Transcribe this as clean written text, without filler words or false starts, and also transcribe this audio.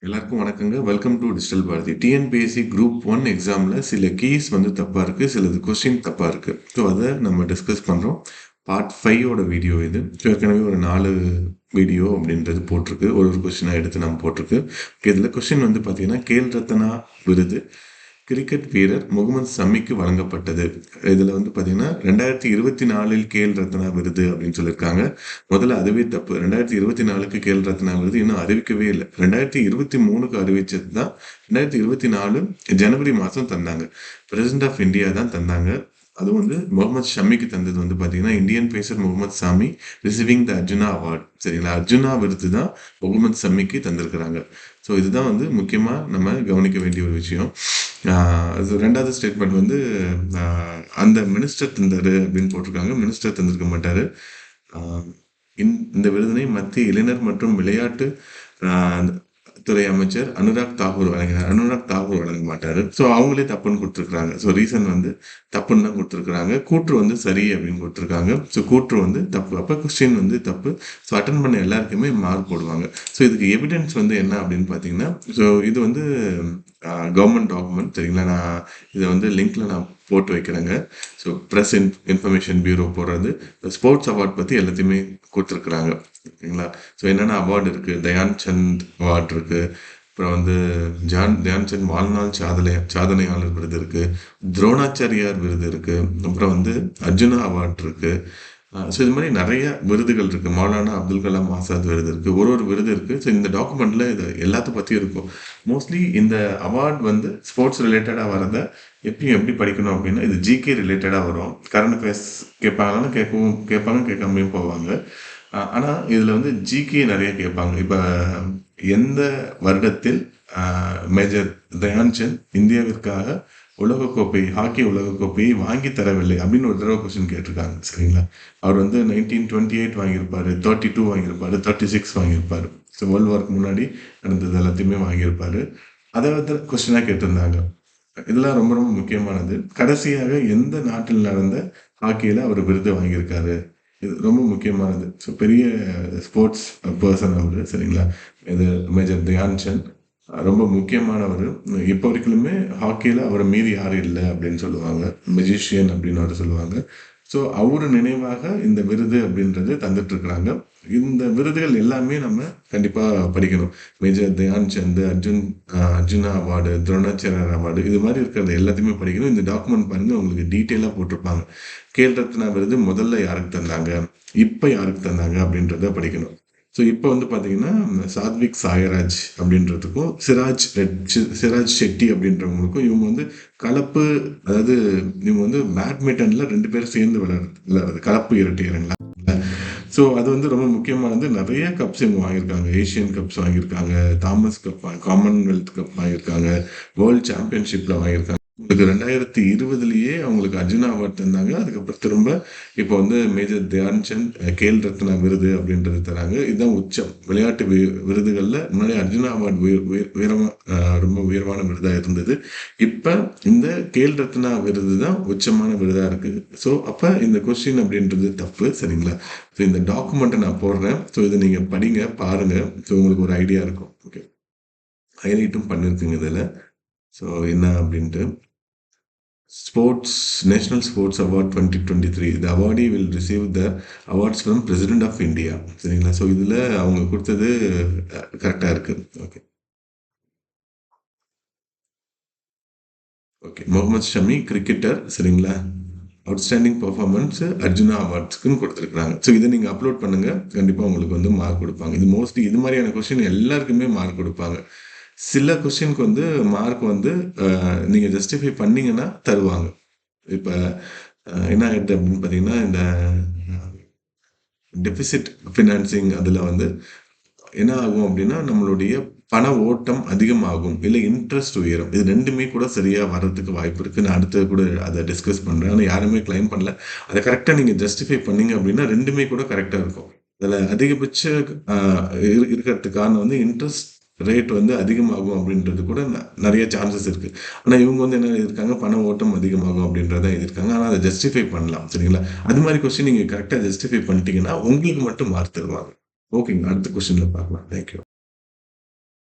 எல்லாருக்கும் வணக்கங்க. Welcome to digital Bharathi. TNPSC group 1 எக்ஸாம்ல சில கீஸ் வந்து தப்பா இருக்கு. சிலது கொஸ்டின் தப்பா இருக்கு. ஸோ அத நம்ம டிஸ்கஸ் பண்றோம். பார்ட் 5 ஓட வீடியோ இது. ஏற்கனவே ஒரு 4 வீடியோ அப்படின்றது போட்டிருக்கு. ஒரு கொஸ்டினா எடுத்து நம்ம போட்டிருக்கு. இதுல கொஸ்டின் வந்து பார்த்தீங்கன்னா, கேல் ரத்னா விருது கிரிக்கெட் வீரர் முகமது சமிக்கு வழங்கப்பட்டது. இதுல வந்து பாத்தீங்கன்னா 2024 கேல் ரத்னா விருது அப்படின்னு சொல்லியிருக்காங்க. முதல்ல அதுவே தப்பு. 2024 கேல் ரத்னா விருது இன்னும் அறிவிக்கவே இல்லை. 2023 அறிவிச்சது தான். 2024 ஜனவரி மாசம் தந்தாங்க. பிரசிடென்ட் ஆஃப் இந்தியா தான் தந்தாங்க. அது வந்து முகமது ஷமிக்கு தந்தது வந்து பாத்தீங்கன்னா, இந்தியன் பேசர் முகமது சாமி ரிசீவிங் த அர்ஜுனா அவார்ட். சரிங்களா? அர்ஜுனா விருது தான் முகமது சமிக்கு தந்திருக்கிறாங்க. ஸோ இதுதான் வந்து முக்கியமா நம்ம கவனிக்க வேண்டிய ஒரு விஷயம். ரெண்டாவது ஸ்டேட்மெண்ட் வந்து அந்த மினிஸ்டர் தந்தாரு அப்படின்னு போட்டிருக்காங்க. மினிஸ்டர் தந்திருக்க மாட்டாரு. ஆஹ் இந்த விருதினை மத்திய இளைஞர் மற்றும் விளையாட்டு ஆஹ் துறை அமைச்சர் அனுராக் தாக்கூர் வழங்கினார். அனுராக் தாக்கூர் வழங்க மாட்டாரு. ஸோ அவங்களே தப்புன்னு கொடுத்துருக்காங்க. ஸோ ரீசன் வந்து தப்புன்னு தான் கொடுத்துருக்காங்க. கூற்று வந்து சரி அப்படின்னு கொடுத்துருக்காங்க. ஸோ கூற்று வந்து தப்பு. அப்போ கொஸ்டின் வந்து தப்பு. ஸோ அட்டன் பண்ண எல்லாருக்குமே மார்க் போடுவாங்க. ஸோ இதுக்கு எவிடன்ஸ் வந்து என்ன அப்படின்னு பார்த்தீங்கன்னா, ஸோ இது வந்து கவர்மெண்ட் டாக்குமெண்ட். சரிங்களா? நான் இதை வந்து லிங்க்ல நான் போட்டு வைக்கிறேங்க. ஸோ ப்ரெஸ் இன்ஃபர்மேஷன் பியூரோ போடுறது ஸ்போர்ட்ஸ் அவார்ட் பற்றி எல்லாத்தையுமே கொடுத்துருக்குறாங்க. ஓகேங்களா? ஸோ என்னென்ன அவார்டு இருக்குது, தயான் சந்த் அவார்டு இருக்குது, அப்புறம் வந்து தயான் சந்த் வாழ்நாள் சாதனையாளர் விருது இருக்குது, துரோணாச்சாரியார் விருது இருக்குது, அப்புறம் வந்து அர்ஜுனா அவார்டு இருக்குது. ஸோ இது மாதிரி நிறைய விருதுகள் இருக்குது. மௌலானா அப்துல் கலாம் ஆசாத் விருது இருக்குது. ஒரு விருது இருக்குது. ஸோ இந்த டாக்குமெண்ட்டில் இது எல்லாத்த பற்றியும் இருக்கும். மோஸ்ட்லி இந்த அவார்ட் வந்து ஸ்போர்ட்ஸ் ரிலேட்டடாக வரதை எப்பயும் எப்படி படிக்கணும் அப்படின்னா, இது ஜிகே ரிலேட்டடாக வரும். கரண்ட் அஃபேர்ஸ் கேட்பாங்கன்னா கேட்பாங்க, கேட்காமையும் போவாங்க. ஆனால் இதில் வந்து ஜிகே நிறைய கேட்பாங்க. இப்போ எந்த வருடத்தில் மேஜர் தயான்சந்த் இந்தியாவிற்காக ஹாக்கி உலகக்கோப்பையை வாங்கி தரவில்லை அப்படின்னு ஒரு தடவை கொஸ்டின் கேட்டிருக்காங்க. சரிங்களா? அவர் வந்து 1928 வாங்கியிருப்பாரு, 32 வாங்கியிருப்பாரு, 36 வாங்கியிருப்பாரு. ஸோ வேர்ல்டு வார்க்கு முன்னாடி நடந்தது எல்லாத்தையுமே வாங்கியிருப்பாரு. அதை வந்து கொஸ்டினாக கேட்டிருந்தாங்க. இதெல்லாம் ரொம்ப ரொம்ப முக்கியமானது. கடைசியாக எந்த நாட்டில் நடந்த ஹாக்கியில் அவர் விருது வாங்கியிருக்காரு, இது ரொம்ப முக்கியமானது. ஸோ பெரிய ஸ்போர்ட்ஸ் பர்சன் அவர். சரிங்களா? இது மேஜர் தயான்சந்த் ரொம்ப முக்கியமானவர். இப்போ வரைக்குமே ஹாக்கியில் அவரை மீறி யாரும் இல்லை அப்படின்னு சொல்லுவாங்க. மெஜிஷியன் அப்படின்னு அவர் சொல்லுவாங்க. ஸோ அவரு நினைவாக இந்த விருது அப்படின்றது தந்துட்டு இருக்கிறாங்க. இந்த விருதுகள் எல்லாமே நம்ம கண்டிப்பாக படிக்கணும். Major Dhyan Chand, Arjuna award, Dronacharya award, இது மாதிரி இருக்கிறது எல்லாத்தையுமே படிக்கணும். இந்த டாக்குமெண்ட் பாருங்க, உங்களுக்கு டீட்டெயிலாக போட்டிருப்பாங்க. கேல் ரத்னா விருது முதல்ல யாருக்கு தந்தாங்க, இப்போ யாருக்கு தந்தாங்க அப்படின்றத படிக்கணும். ஸோ இப்போ வந்து பார்த்தீங்கன்னா, சாத்விக் சாய்ராஜ் அப்படின்றதுக்கும் சிராஜ் ஷெட்டி அப்படின்றவங்களுக்கும் இவங்க வந்து கலப்பு, அதாவது இவங்க வந்து பேட்மிண்டன்ல 2 பேரும் சேர்ந்து விளையாடுறது கலப்பு இரட்டையருங்களா. ஸோ அது வந்து ரொம்ப முக்கியமானது. நிறைய கப்ஸ் இவங்க வாங்கியிருக்காங்க. ஏஷியன் கப்ஸ் வாங்கியிருக்காங்க, தாமஸ் கப், காமன்வெல்த் கப் வாங்கியிருக்காங்க, வேர்ல்ட் சாம்பியன்ஷிப்ல வாங்கியிருக்காங்க. உங்களுக்கு 2020லயே அவங்களுக்கு அர்ஜுனா அவார்ட் தந்தாங்க. அதுக்கப்புறம் திரும்ப இப்போ வந்து மேஜர் தியான்சந்த் கேல் ரத்னா விருது அப்படின்றது தராங்க. இதுதான் உச்சம். விளையாட்டு விருதுகள்ல முன்னாடி அர்ஜுனா அவார்டு உயரமா, ரொம்ப உயர்வான விருதா இருந்தது. இப்ப இந்த கேல் ரத்னா விருது தான் உச்சமான விருதா இருக்கு. ஸோ அப்ப இந்த கொஸ்டின் அப்படின்றது தப்பு. சரிங்களா? ஸோ இந்த டாக்குமெண்ட்டை நான் போடுறேன். ஸோ இதை நீங்க படிங்க, பாருங்க. ஸோ உங்களுக்கு ஒரு ஐடியா இருக்கும். ஓகே, ஹைலைட்டும் பண்ணிருக்குங்க இதுல. ஸோ என்ன அப்படின்ட்டு, national sports award 2023. The awardee will receive the awards from President of India. சரிங்களா? ஸோ இதில் அவங்க கொடுத்தது கரெக்டாக இருக்கு. Okay, okay. Mohammed Shami cricketer. சரிங்களா? அவுட்ஸ்டாண்டிங் பர்ஃபார்மன்ஸ் அர்ஜுனா அவார்ட்ஸ்க்குன்னு கொடுத்துருக்காங்க. ஸோ இதை நீங்கள் அப்லோட் பண்ணுங்க, கண்டிப்பாக உங்களுக்கு வந்து மார்க் கொடுப்பாங்க. இது மோஸ்ட்லி இது மாதிரியான கொஸ்டின் எல்லாருக்குமே மார்க் கொடுப்பாங்க. சில கொஸ்டினுக்கு வந்து மார்க் வந்து நீங்கள் ஜஸ்டிஃபை பண்ணீங்கன்னா தருவாங்க. இப்போ என்ன ஆகிட்டு அப்படின்னு பார்த்தீங்கன்னா, இந்த டெபிசிட் ஃபினான்சிங் அதில் வந்து என்ன ஆகும் அப்படின்னா, நம்மளுடைய பண ஓட்டம் அதிகமாகும், இல்லை இன்ட்ரெஸ்ட் உயரும். இது ரெண்டுமே கூட சரியா வர்றதுக்கு வாய்ப்பு இருக்கு. நான் அடுத்து கூட அதை டிஸ்கஸ் பண்றேன். ஆனால் யாருமே கிளைம் பண்ணல. அதை கரெக்டாக நீங்க ஜஸ்டிஃபை பண்ணீங்க அப்படின்னா ரெண்டுமே கூட கரெக்டா இருக்கும். அதில் அதிகபட்ச இருக்கிறதுக்கு காரணம் வந்து இன்ட்ரெஸ்ட் ரேட் வந்து அதிகமாகும் அப்படின்றது கூட நிறைய சான்சஸ் இருக்குது. ஆனால் இவங்க வந்து என்ன எழுதியிருக்காங்க, பண ஓட்டம் அதிகமாகும் அப்படின்றத எழுதியிருக்காங்க. ஆனால் அதை ஜஸ்டிஃபை பண்ணலாம். சரிங்களா? அது மாதிரி கொஸ்டின் நீங்கள் கரெக்டாக ஜஸ்டிஃபை பண்ணிட்டீங்கன்னா உங்களுக்கு மட்டும் மார்க் தருவாங்க. ஓகேங்க. அடுத்த கொஸ்டினில் பார்க்கலாம். தேங்க்யூ.